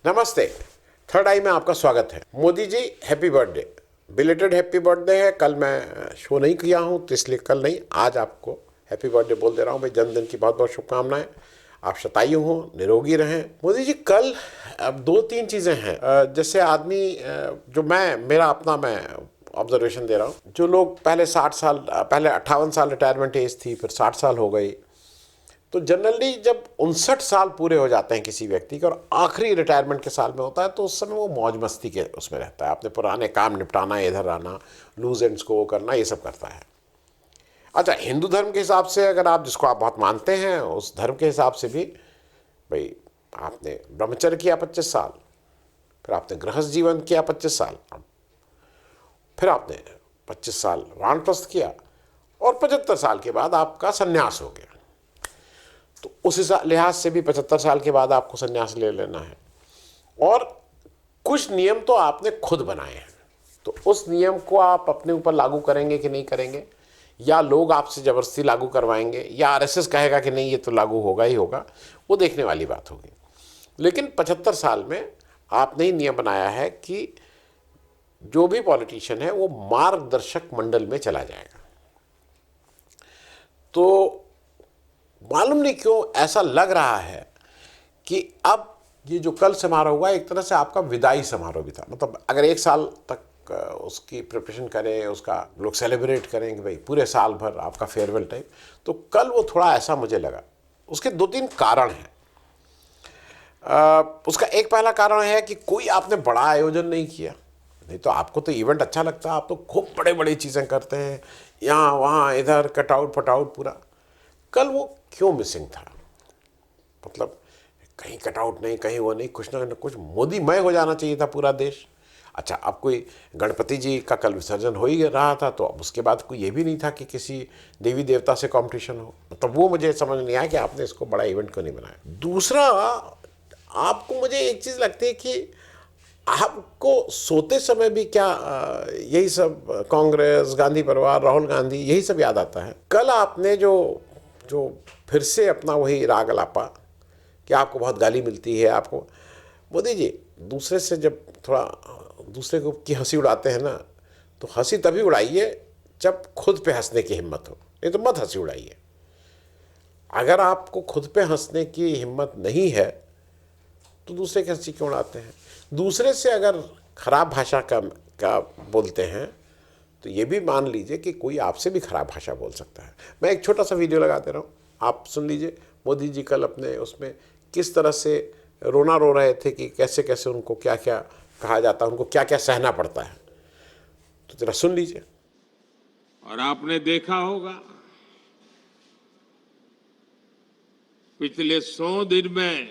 नमस्ते। थर्ड आई में आपका स्वागत है। Modi ji happy birthday, belated happy birthday है। कल मैं शो नहीं किया हूँ तो इसलिए कल नहीं, आज आपको हैप्पी बर्थडे बोल दे रहा हूँ भाई। जन्मदिन की बहुत बहुत शुभकामनाएं। आप शतायु हों, निरोगी रहें। मोदी जी कल अब दो तीन चीज़ें हैं। जैसे आदमी जो मैं ऑब्जर्वेशन दे रहा हूँ, जो लोग पहले 60 साल, पहले 58 साल रिटायरमेंट एज थी, फिर 60 साल हो गई, तो जनरली जब 59 साल पूरे हो जाते हैं किसी व्यक्ति के और आखिरी रिटायरमेंट के साल में होता है, तो उस समय वो मौज मस्ती के उसमें रहता है, अपने पुराने काम निपटाना, इधर आना, लूज एंड्स को वो करना, ये सब करता है। अच्छा, हिंदू धर्म के हिसाब से अगर आप, जिसको आप बहुत मानते हैं, उस धर्म के हिसाब से भी भाई आपने ब्रह्मचर्य किया 25 साल, फिर आपने गृहस्थ जीवन किया 25 साल, फिर आपने 25 साल वानप्रस्थ किया और 75 साल के बाद आपका संन्यास हो गया। तो उस लिहाज से भी 75 साल के बाद आपको संन्यास ले लेना है। और कुछ नियम तो आपने खुद बनाए हैं, तो उस नियम को आप अपने ऊपर लागू करेंगे कि नहीं करेंगे, या लोग आपसे ज़बरदस्ती लागू करवाएंगे, या आरएसएस कहेगा कि नहीं ये तो लागू होगा ही होगा, वो देखने वाली बात होगी। लेकिन 75 साल में आपने ही नियम बनाया है कि जो भी पॉलिटिशियन है वो मार्गदर्शक मंडल में चला जाएगा। तो मालूम नहीं क्यों ऐसा लग रहा है कि अब ये जो कल समारोह हुआ, एक तरह से आपका विदाई समारोह भी था। मतलब अगर 1 साल तक उसकी प्रिपरेशन करें, उसका लोग सेलिब्रेट करें कि भाई पूरे साल भर आपका फेयरवेल टाइप, तो कल वो थोड़ा ऐसा मुझे लगा। उसके दो तीन कारण हैं। उसका एक पहला कारण है कि कोई आपने बड़ा आयोजन नहीं किया। नहीं तो आपको तो इवेंट अच्छा लगता है, आप तो खूब बड़े बड़ी चीज़ें करते हैं, यहाँ वहाँ इधर कटआउट फटाउट पूरा। कल वो क्यों मिसिंग था? मतलब कहीं कटआउट नहीं, कहीं वो नहीं, कुछ ना कुछ मोदीमय हो जाना चाहिए था पूरा देश। अच्छा, अब कोई गणपति जी का कल विसर्जन हो ही रहा था, तो अब उसके बाद कोई ये भी नहीं था कि किसी देवी देवता से कंपटीशन हो। मतलब वो मुझे समझ नहीं आया कि आपने इसको बड़ा इवेंट क्यों नहीं बनाया। दूसरा, आपको मुझे एक चीज़ लगती है कि आपको सोते समय भी क्या यही सब कांग्रेस, गांधी परिवार, राहुल गांधी, यही सब याद आता है। कल आपने जो जो फिर से अपना वही राग अलापा कि आपको बहुत गाली मिलती है। आपको मोदी जी दूसरे से जब थोड़ा दूसरे को की हंसी उड़ाते हैं ना, तो हंसी तभी उड़ाइए जब खुद पे हंसने की हिम्मत हो, नहीं तो मत हंसी उड़ाइए। अगर आपको खुद पे हंसने की हिम्मत नहीं है तो दूसरे की हंसी क्यों उड़ाते हैं? दूसरे से अगर खराब भाषा का बोलते हैं तो ये भी मान लीजिए कि कोई आपसे भी खराब भाषा बोल सकता है। मैं एक छोटा सा वीडियो लगा दे रहा हूँ, आप सुन लीजिए। मोदी जी कल अपने उसमें किस तरह से रोना रो रहे थे कि कैसे कैसे उनको क्या क्या कहा जाता है, उनको क्या क्या सहना पड़ता है। तो जरा सुन लीजिए। और आपने देखा होगा पिछले 100 दिन में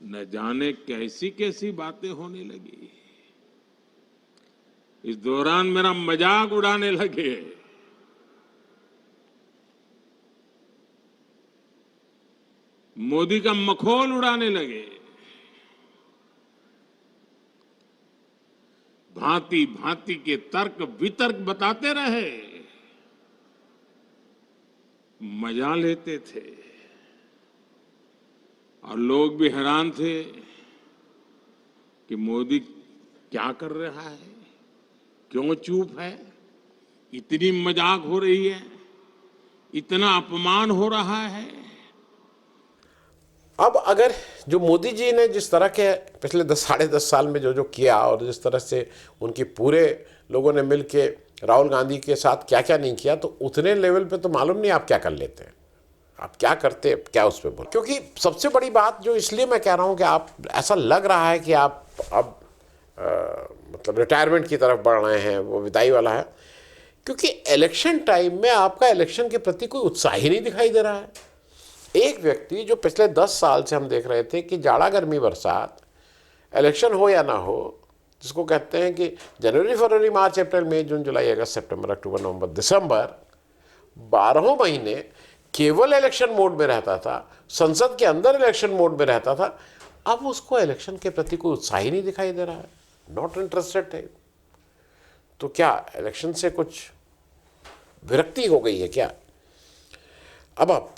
न जाने कैसी कैसी बातें होने लगी। इस दौरान मेरा मजाक उड़ाने लगे। मोदी का मखौल उड़ाने लगे। भांति भांति के तर्क वितर्क बताते रहे, मजा लेते थे। और लोग भी हैरान थे कि मोदी क्या कर रहा है, क्यों चुप है, इतनी मजाक हो रही है, इतना अपमान हो रहा है। अब अगर जो मोदी जी ने जिस तरह के पिछले 10 साढ़े 10 साल में जो जो किया, और जिस तरह से उनके पूरे लोगों ने मिल के राहुल गांधी के साथ क्या क्या नहीं किया, तो उतने लेवल पे तो मालूम नहीं आप क्या कर लेते हैं, आप क्या करते, क्या उस पर बोल। क्योंकि सबसे बड़ी बात जो इसलिए मैं कह रहा हूँ कि आप, ऐसा लग रहा है कि आप अब मतलब रिटायरमेंट की तरफ बढ़ रहे हैं, वो विदाई वाला है, क्योंकि इलेक्शन टाइम में आपका इलेक्शन के प्रति कोई उत्साह ही नहीं दिखाई दे रहा है। एक व्यक्ति जो पिछले 10 साल से हम देख रहे थे कि जाड़ा गर्मी बरसात, इलेक्शन हो या ना हो, जिसको कहते हैं कि जनवरी फरवरी मार्च अप्रैल मई जून जुलाई अगस्त सितंबर अक्टूबर नवंबर दिसंबर, 12 महीने केवल इलेक्शन मोड में रहता था, संसद के अंदर इलेक्शन मोड में रहता था। अब उसको इलेक्शन के प्रति कोई उत्साह ही नहीं दिखाई दे रहा है, नॉट इंटरेस्टेड है। तो क्या इलेक्शन से कुछ विरक्ति हो गई है क्या? अब आप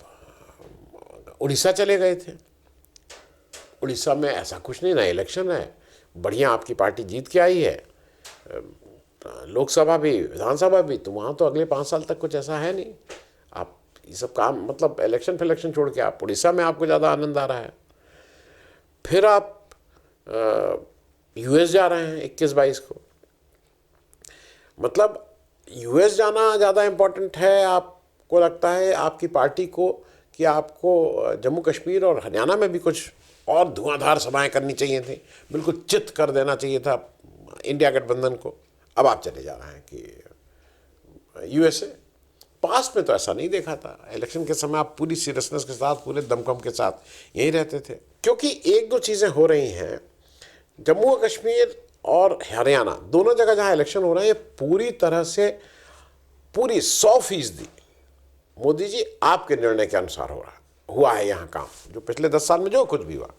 उड़ीसा चले गए थे, उड़ीसा में ऐसा कुछ नहीं ना, इलेक्शन है, बढ़िया आपकी पार्टी जीत के आई है, लोकसभा भी विधानसभा भी, तो वहाँ तो अगले 5 साल तक कुछ ऐसा है नहीं। आप ये सब काम मतलब इलेक्शन फिलेक्शन छोड़ के आप उड़ीसा में आपको ज़्यादा आनंद आ रहा है। फिर आप यूएस जा रहे हैं 21-22 को। मतलब यूएस जाना ज़्यादा इम्पोर्टेंट है आपको लगता है आपकी पार्टी को, कि आपको जम्मू कश्मीर और हरियाणा में भी कुछ और धुआंधार सभाएं करनी चाहिए थी, बिल्कुल चित कर देना चाहिए था इंडिया गठबंधन को। अब आप चले जा रहे हैं कि यूएसए। पास में तो ऐसा नहीं देखा था, इलेक्शन के समय आप पूरी सीरियसनेस के साथ, पूरे दमखम के साथ यहीं रहते थे। क्योंकि एक दो चीज़ें हो रही हैं, जम्मू और कश्मीर और हरियाणा दोनों जगह जहाँ इलेक्शन हो रहे हैं, ये पूरी तरह से पूरी 100% मोदी जी आपके निर्णय के अनुसार हुआ है यहाँ काम। जो पिछले 10 साल में जो कुछ भी हुआ,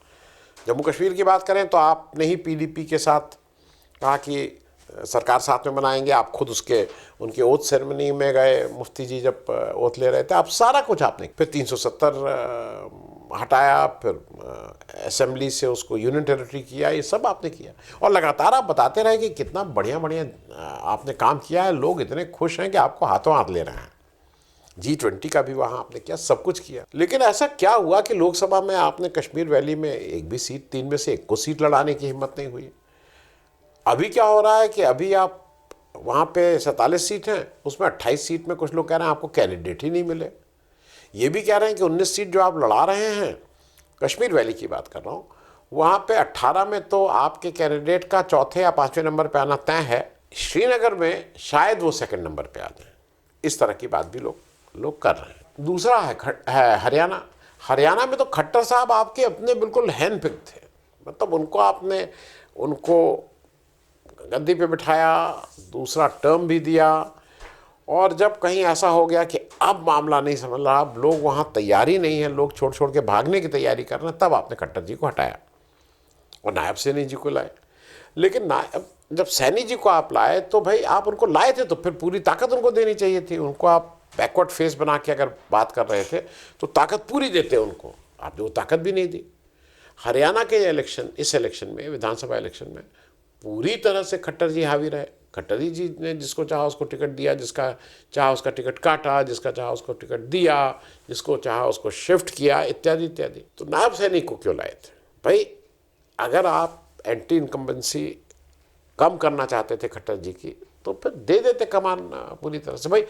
जम्मू कश्मीर की बात करें तो आपने ही पीडीपी के साथ कहा कि सरकार साथ में बनाएंगे, आप खुद उनके ओथ सेरेमनी में गए, मुफ्ती जी जब ओथ ले रहे थे, आप सारा कुछ आपने, फिर 370 हटाया, फिर असेंबली से उसको यूनियन टेरिटरी किया, ये सब आपने किया। और लगातार आप बताते रहे कि कितना बढ़िया बढ़िया आपने काम किया है, लोग इतने खुश हैं कि आपको हाथों हाथ ले रहे हैं। G20 का भी वहाँ आपने किया, सब कुछ किया। लेकिन ऐसा क्या हुआ कि लोकसभा में आपने कश्मीर वैली में एक भी सीट, 3 में से 1 को सीट लड़ाने की हिम्मत नहीं हुई। अभी क्या हो रहा है कि अभी आप वहाँ पे 47 सीट हैं, उसमें 28 सीट में कुछ लोग कह रहे हैं आपको कैंडिडेट ही नहीं मिले। ये भी कह रहे हैं कि 19 सीट जो आप लड़ा रहे हैं, कश्मीर वैली की बात कर रहा हूँ, वहाँ पे 18 में तो आपके कैंडिडेट का चौथे या 5वें नंबर पे आना तय है। श्रीनगर में शायद वो 2nd नंबर पे आ जाए। इस तरह की बात भी लोग कर रहे हैं। दूसरा है हरियाणा। हरियाणा में तो खट्टर साहब आपके अपने बिल्कुल हैंड पिक थे, मतलब उनको गद्दी पे बिठाया, दूसरा टर्म भी दिया, और जब कहीं ऐसा हो गया कि अब मामला नहीं समझ रहा, अब लोग वहाँ तैयारी नहीं है, लोग छोड़ के भागने की तैयारी कर रहे हैं, तब आपने खट्टर जी को हटाया और नायब सैनी जी को लाए। लेकिन जब सैनी जी को आप लाए तो भाई आप उनको लाए थे तो फिर पूरी ताकत उनको देनी चाहिए थी। उनको आप बैकवर्ड फेस बना के अगर बात कर रहे थे तो ताकत पूरी देते उनको, आपने वो ताकत भी नहीं दी। हरियाणा के इस इलेक्शन में, विधानसभा इलेक्शन में पूरी तरह से खट्टर जी हावी रहे। खट्टर जी ने जिसको चाहा उसको टिकट दिया, जिसका चाहा उसका टिकट काटा, जिसका चाहा उसको टिकट दिया, जिसको चाहा उसको शिफ्ट किया, इत्यादि इत्यादि। तो नायब सैनी को क्यों लाए थे भाई? अगर आप एंटी इनकम्बेंसी कम करना चाहते थे खट्टर जी की, तो फिर दे देते कमान पूरी तरह से। भाई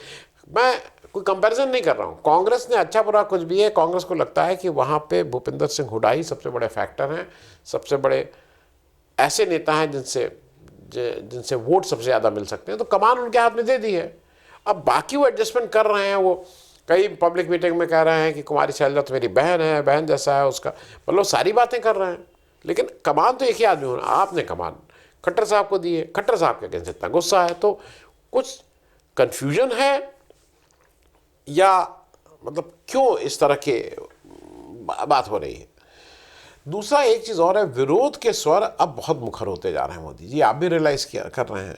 मैं कोई कंपैरिजन नहीं कर रहा हूँ, कांग्रेस ने अच्छा बुरा कुछ भी है, कांग्रेस को लगता है कि वहाँ पे भूपिंदर सिंह हुड्डा ही सबसे बड़े फैक्टर हैं, सबसे बड़े ऐसे नेता हैं जिनसे वोट सबसे ज़्यादा मिल सकते हैं, तो कमान उनके हाथ में दे दी है। अब बाकी वो एडजस्टमेंट कर रहे हैं। वो कई पब्लिक मीटिंग में कह रहे हैं कि कुमारी शैलजा तो मेरी बहन है, बहन जैसा है उसका, मतलब सारी बातें कर रहे हैं, लेकिन कमान तो एक ही आदमी होना। आपने कमान खट्टर साहब को दी है, खट्टर साहब के अगेंस्ट इतना गुस्सा है, तो कुछ कन्फ्यूजन है या मतलब क्यों इस तरह के बात हो रही है? दूसरा एक चीज़ और है, विरोध के स्वर अब बहुत मुखर होते जा रहे हैं। मोदी जी आप भी रियलाइज़ कर रहे हैं,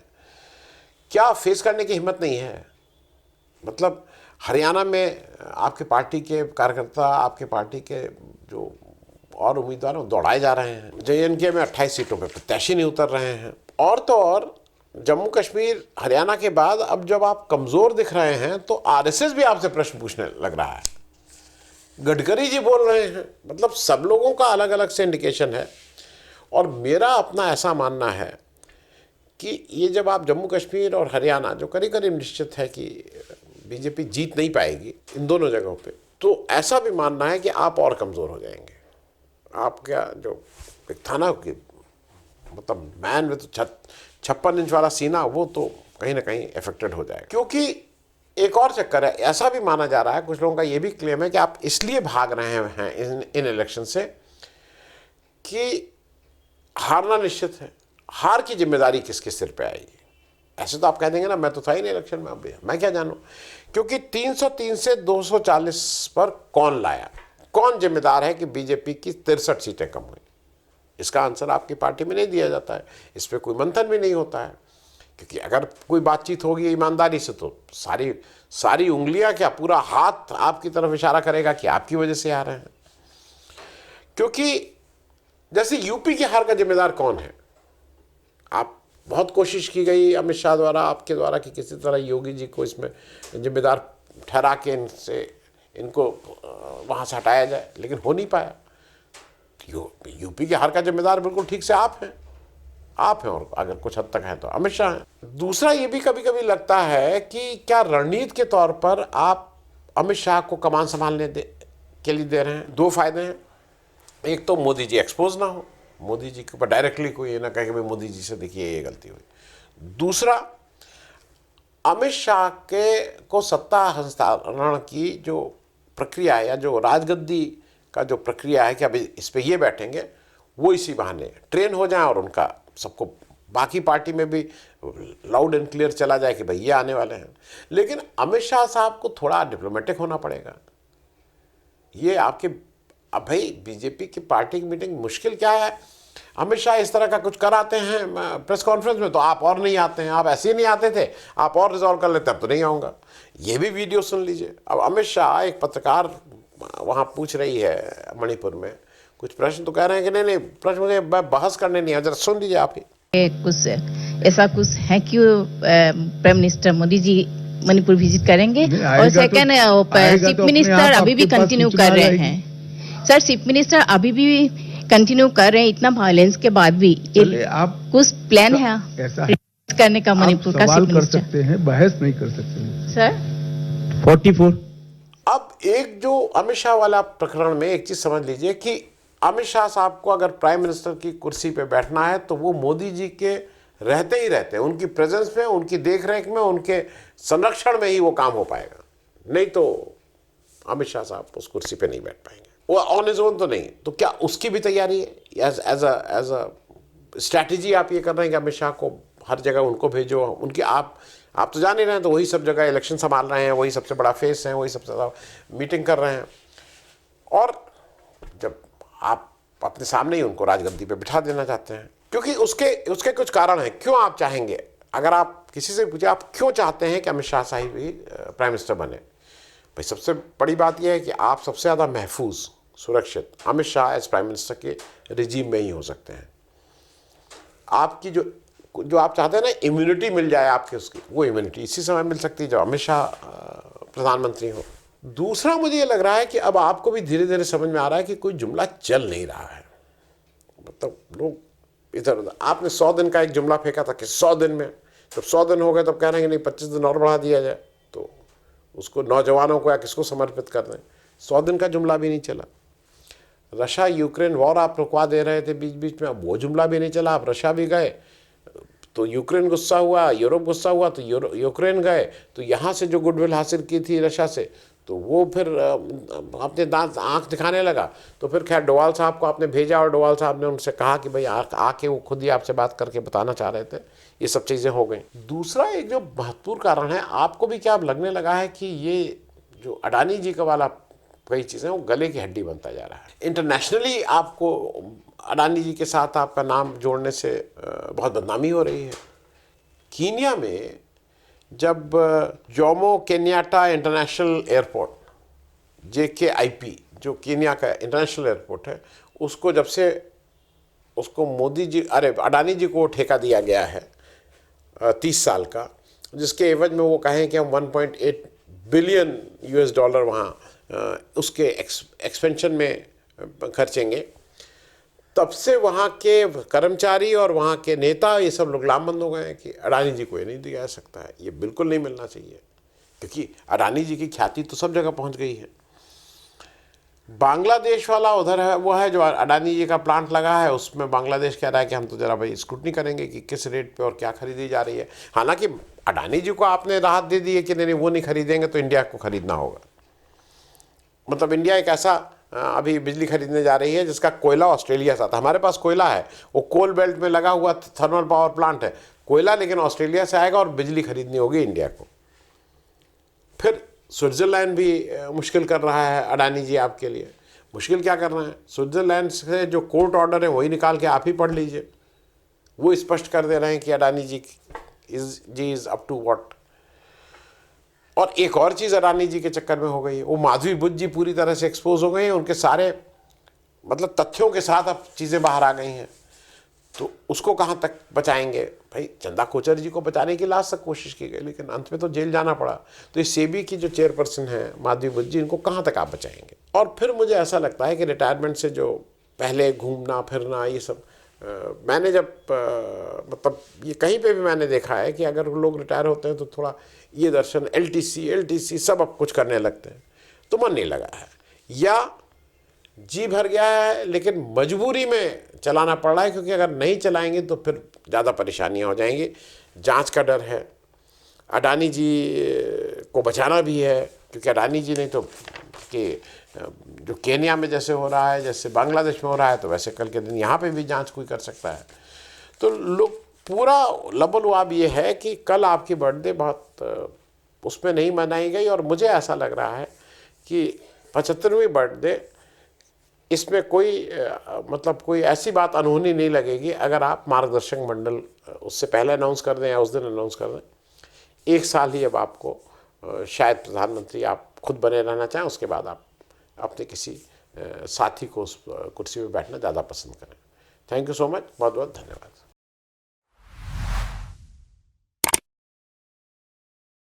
क्या फेस करने की हिम्मत नहीं है? मतलब हरियाणा में आपके पार्टी के कार्यकर्ता, आपके पार्टी के जो और उम्मीदवार हैं दौड़ाए जा रहे हैं। JNK में 28 सीटों पे प्रत्याशी नहीं उतर रहे हैं। और तो और जम्मू कश्मीर हरियाणा के बाद अब जब आप कमज़ोर दिख रहे हैं तो RSS भी आपसे प्रश्न पूछने लग रहा है, गडकरी जी बोल रहे हैं। मतलब सब लोगों का अलग अलग से इंडिकेशन है। और मेरा अपना ऐसा मानना है कि ये जब आप जम्मू कश्मीर और हरियाणा, जो करीब करीब निश्चित है कि बीजेपी जीत नहीं पाएगी इन दोनों जगहों पे, तो ऐसा भी मानना है कि आप और कमज़ोर हो जाएंगे। आपका जो एक था ना कि मतलब मैन विद 56 इंच वाला सीना, वो तो कहीं ना कहीं अफेक्टेड हो जाएगा। क्योंकि एक और चक्कर है, ऐसा भी माना जा रहा है, कुछ लोगों का ये भी क्लेम है कि आप इसलिए भाग रहे हैं इन इलेक्शन से कि हारना निश्चित है, हार की जिम्मेदारी किसके सिर पे आएगी। ऐसे तो आप कह देंगे ना मैं तो था ही नहीं इलेक्शन में, अब मैं क्या जानूं। क्योंकि 303 से 240 पर कौन लाया, कौन जिम्मेदार है कि बीजेपी की 63 सीटें कम हुई? इसका आंसर आपकी पार्टी में नहीं दिया जाता है, इस पर कोई मंथन भी नहीं होता है। क्योंकि अगर कोई बातचीत होगी ईमानदारी से तो सारी उंगलियां क्या पूरा हाथ आपकी तरफ इशारा करेगा कि आपकी वजह से आ रहे हैं। क्योंकि जैसे यूपी की हार का जिम्मेदार कौन है? आप बहुत कोशिश की गई अमित शाह द्वारा, आपके द्वारा, कि किसी तरह योगी जी को इसमें जिम्मेदार ठहरा के इनको वहाँ से हटाया जाए, लेकिन हो नहीं पाया। यूपी की हार का जिम्मेदार बिल्कुल ठीक से आप हैं, और अगर कुछ हद तक हैं तो अमित शाह हैं। दूसरा ये भी कभी कभी लगता है कि क्या रणनीति के तौर पर आप अमित शाह को कमान संभालने के लिए दे रहे हैं? दो फायदे हैं। एक तो मोदी जी एक्सपोज ना हो, मोदी जी के ऊपर डायरेक्टली कोई ये ना कहे कि भाई मोदी जी से देखिए ये गलती हुई। दूसरा, अमित शाह के को सत्ता हस्तांतरण की जो प्रक्रिया है, या जो राजगद्दी का जो प्रक्रिया है कि अभी इस पे ये बैठेंगे, वो इसी बहाने ट्रेन हो जाए और उनका सबको बाकी पार्टी में भी लाउड एंड क्लियर चला जाए कि भाई ये आने वाले हैं। लेकिन अमित शाह साहब को थोड़ा डिप्लोमेटिक होना पड़ेगा। ये आपके, अब भाई बीजेपी की पार्टी की मीटिंग मुश्किल क्या है? अमित शाह इस तरह का कुछ कराते हैं प्रेस कॉन्फ्रेंस में तो आप और नहीं आते हैं, आप ऐसे ही नहीं आते थे, आप और रिजॉल्व कर लेते, अब तो नहीं आऊँगा। ये भी वीडियो सुन लीजिए। अब अमित शाह, एक पत्रकार वहाँ पूछ रही है मणिपुर में कुछ प्रश्न, तो कह रहे हैं कि नहीं प्रश्न मुझे बहस करने नहीं है, जरा सुन लीजिए आप ही। कुछ ऐसा कुछ है कि prime minister Modi ji Manipur visit करेंगे? और सेकंड, चीफ मिनिस्टर अभी भी कंटिन्यू कर रहे हैं। सर, चीफ मिनिस्टर अभी भी कंटिन्यू कर रहे हैं इतना वायलेंस के बाद भी। आप कुछ प्लान है ऐसा करने का मणिपुर का? सवाल कर सकते हैं, बहस नहीं कर सकते सर। 44। अब एक जो अमित शाह वाला प्रकरण में एक चीज समझ लीजिए कि अमित शाह साहब को अगर प्राइम मिनिस्टर की कुर्सी पे बैठना है तो वो मोदी जी के रहते ही रहते, उनकी प्रेजेंस में, उनकी देखरेख में, उनके संरक्षण में ही वो काम हो पाएगा। नहीं तो अमित शाह साहब उस कुर्सी पे नहीं बैठ पाएंगे। वो ऑन हिज ओन तो नहीं, तो क्या उसकी भी तैयारी है? एज अ स्ट्रैटेजी आप ये कर रहे हैं कि अमित शाह को हर जगह उनको भेजो, उनकी आप तो जान ही रहे हैं, तो वही सब जगह इलेक्शन संभाल रहे हैं, वही सबसे बड़ा फेस हैं, वही सबसे ज़्यादा मीटिंग कर रहे हैं, और जब आप अपने सामने ही उनको राजगद्दी पे बिठा देना चाहते हैं, क्योंकि उसके कुछ कारण हैं। क्यों आप चाहेंगे? अगर आप किसी से पूछे आप क्यों चाहते हैं कि अमित शाह साहिब भी प्राइम मिनिस्टर बने, भाई सबसे बड़ी बात यह है कि आप सबसे ज़्यादा महफूज, सुरक्षित Amit Shah as prime minister के रिजीम में ही हो सकते हैं। आपकी जो आप चाहते हैं ना इम्यूनिटी मिल जाए आपके, उसकी वो इम्यूनिटी इसी समय मिल सकती है जब अमित शाह प्रधानमंत्री हो। दूसरा, मुझे ये लग रहा है कि अब आपको भी धीरे धीरे समझ में आ रहा है कि कोई जुमला चल नहीं रहा है। मतलब लोग इधर उधर, आपने 100 दिन का एक जुमला फेंका था कि 100 दिन में, जब 100 दिन हो गए तब कह रहे हैं कि नहीं 25 दिन और बढ़ा दिया जाए, तो उसको नौजवानों को या किसको समर्पित कर दें। 100 दिन का जुमला भी नहीं चला। रशिया यूक्रेन वॉर आप रुकवा दे रहे थे बीच बीच में, अब वो जुमला भी नहीं चला। आप रशिया भी गए तो यूक्रेन गुस्सा हुआ, यूरोप गुस्सा हुआ तो यूक्रेन गए, तो यहाँ से जो गुडविल हासिल की थी रशिया से, तो वो फिर अपने दांत आंख दिखाने लगा। तो फिर खैर डोवाल साहब को आपने भेजा और डोवाल साहब ने उनसे कहा कि भाई आके वो खुद ही आपसे बात करके बताना चाह रहे थे। ये सब चीज़ें हो गई। दूसरा एक जो महत्वपूर्ण कारण है, आपको भी क्या अब लगने लगा है कि ये जो अडानी जी का वाला कई चीज़ें वो गले की हड्डी बनता जा रहा है। इंटरनेशनली आपको अडानी जी के साथ आपका नाम जोड़ने से बहुत बदनामी हो रही है। कीनिया में जब Jomo Kenyatta international airport, JKIP, जो कीनिया का इंटरनेशनल एयरपोर्ट है, उसको जब से उसको अडानी जी को ठेका दिया गया है 30 साल का, जिसके एवज में वो कहें कि हम 1.8 बिलियन US$ वहाँ उसके एक्सपेंशन में खर्चेंगे, तब से वहाँ के कर्मचारी और वहाँ के नेता ये सब लोग लामबंद हो गए हैं कि अडानी जी को ये नहीं दिया जा सकता है, ये बिल्कुल नहीं मिलना चाहिए, क्योंकि अडानी जी की ख्याति तो सब जगह पहुँच गई है। बांग्लादेश वाला उधर है, वो है जो अडानी जी का प्लांट लगा है, उसमें बांग्लादेश कह रहा है कि हम तो जरा भाई स्क्रूटनी करेंगे कि किस रेट पे और क्या खरीदी जा रही है। हालांकि अडानी जी को आपने राहत दे दी है कि नहीं वो नहीं खरीदेंगे तो इंडिया को खरीदना होगा। मतलब इंडिया एक ऐसा अभी बिजली खरीदने जा रही है जिसका कोयला ऑस्ट्रेलिया से आता है। हमारे पास कोयला है, वो कोल बेल्ट में लगा हुआ थर्मल पावर प्लांट है कोयला, लेकिन ऑस्ट्रेलिया से आएगा और बिजली खरीदनी होगी इंडिया को। फिर स्विट्ज़रलैंड भी मुश्किल कर रहा है अडानी जी आपके लिए। मुश्किल क्या कर रहे हैं? स्विट्ज़रलैंड से जो कोर्ट ऑर्डर है वही निकाल के आप ही पढ़ लीजिए। वो स्पष्ट कर दे रहे हैं कि अडानी जी इज़ अप टू व्हाट। और एक और चीज़ अडानी जी के चक्कर में हो गई है, वो माधवी बुद्ध जी पूरी तरह से एक्सपोज हो गए हैं। उनके सारे मतलब तथ्यों के साथ अब चीज़ें बाहर आ गई हैं, तो उसको कहाँ तक बचाएंगे? भाई चंदा कोचर जी को बचाने की लास्ट तक कोशिश की गई, लेकिन अंत में तो जेल जाना पड़ा। तो ये सेबी की जो चेयरपर्सन है माधवी बुद्ध जी, इनको कहाँ तक आप बचाएंगे? और फिर मुझे ऐसा लगता है कि रिटायरमेंट से जो पहले घूमना फिरना ये सब, मैंने जब मतलब ये कहीं पे भी मैंने देखा है कि अगर लोग रिटायर होते हैं तो थोड़ा ये दर्शन एलटीसी सब अब कुछ करने लगते हैं, तो मन नहीं लगा है, या जी भर गया है लेकिन मजबूरी में चलाना पड़ रहा है, क्योंकि अगर नहीं चलाएंगे तो फिर ज़्यादा परेशानियां हो जाएंगी। जांच का डर है, अडानी जी को बचाना भी है, क्योंकि अडानी जी नहीं तो कि जो केन्या में जैसे हो रहा है, जैसे बांग्लादेश में हो रहा है, तो वैसे कल के दिन यहाँ पे भी जांच कोई कर सकता है। तो लोग पूरा लबोलुआब ये है कि कल आपकी बर्थडे बहुत उसमें नहीं मनाई गई, और मुझे ऐसा लग रहा है कि 75वीं बर्थडे इसमें कोई मतलब कोई ऐसी बात अनहोनी नहीं लगेगी अगर आप मार्गदर्शक मंडल उससे पहले अनाउंस कर दें या उस दिन अनाउंस कर दें। 1 साल ही अब आपको शायद प्रधानमंत्री आप खुद बने रहना चाहें, उसके बाद आप अपने किसी साथी को उस कुर्सी पर बैठना ज़्यादा पसंद करें। थैंक यू सो मच, बहुत बहुत धन्यवाद।